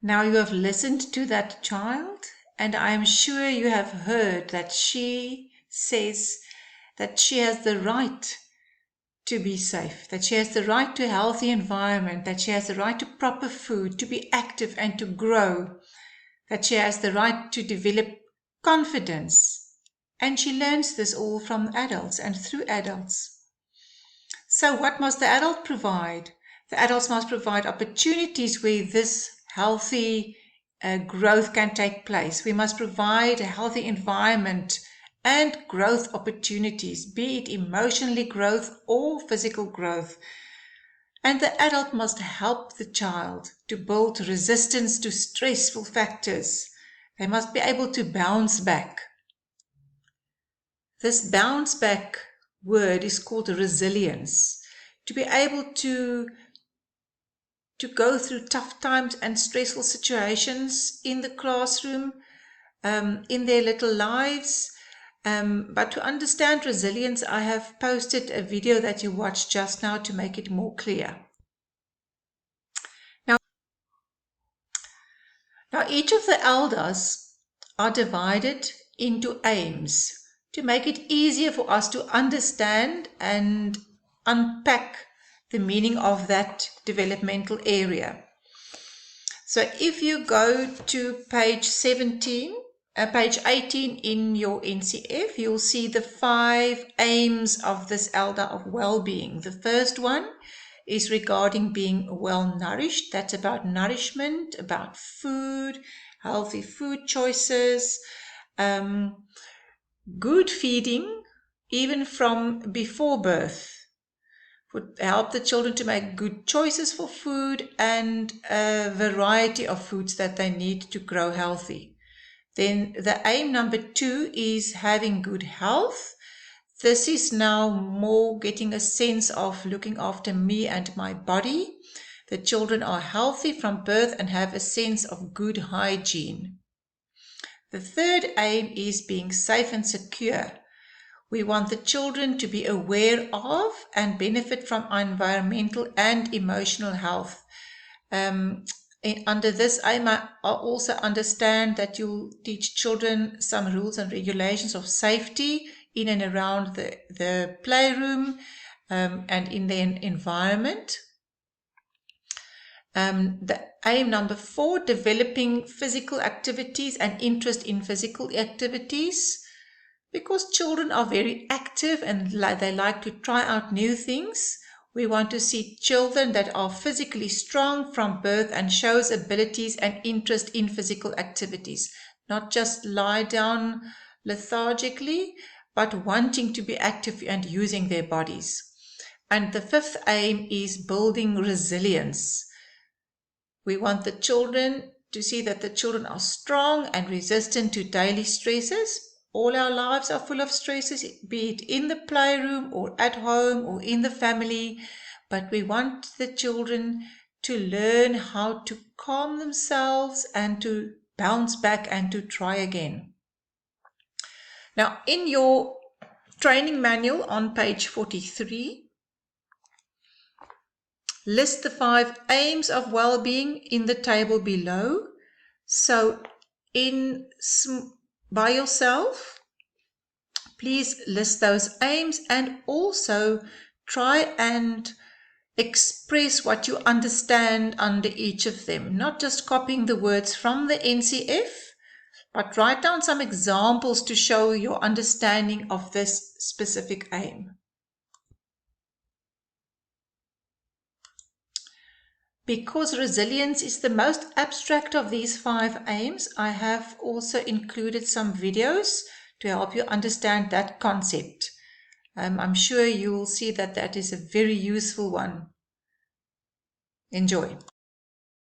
Now you have listened to that child, and I am sure you have heard that she says that she has the right to be safe, that she has the right to a healthy environment, that she has the right to proper food, to be active and to grow, that she has the right to develop confidence. And she learns this all from adults and through adults. So what must the adult provide? The adults must provide opportunities where this healthy growth can take place. We must provide a healthy environment and growth opportunities, be it emotionally growth or physical growth. And the adult must help the child to build resistance to stressful factors. They must be able to bounce back. This bounce back word is called resilience. To be able to go through tough times and stressful situations in the classroom, in their little lives. But to understand resilience, I have posted a video that you watched just now to make it more clear. Now each of the elders are divided into aims to make it easier for us to understand and unpack the meaning of that developmental area. So if you go to page 18 in your NCF, you'll see the 5 aims of this elder of well-being. The first one is regarding being well nourished. That's about nourishment, about food, healthy food choices, good feeding, even from before birth, would help the children to make good choices for food and a variety of foods that they need to grow healthy. Then the aim number 2 is having good health. This is now more getting a sense of looking after me and my body. The children are healthy from birth and have a sense of good hygiene. The third aim is being safe and secure. We want the children to be aware of and benefit from environmental and emotional health. Under this aim, I also understand that you'll teach children some rules and regulations of safety in and around the playroom and in their environment. The aim number 4, developing physical activities and interest in physical activities. Because children are very active and they like to try out new things, we want to see children that are physically strong from birth and shows abilities and interest in physical activities. Not just lie down lethargically, but wanting to be active and using their bodies. And the 5th aim is building resilience. We want the children to see that the children are strong and resistant to daily stresses. All our lives are full of stresses, be it in the playroom or at home or in the family, but we want the children to learn how to calm themselves and to bounce back and to try again. Now, in your training manual on page 43, list the 5 aims of well-being in the table below. So by yourself, please list those aims and also try and express what you understand under each of them. Not just copying the words from the NCF, but write down some examples to show your understanding of this specific aim. Because resilience is the most abstract of these 5 aims, I have also included some videos to help you understand that concept. I'm sure you will see that that is a very useful one. Enjoy.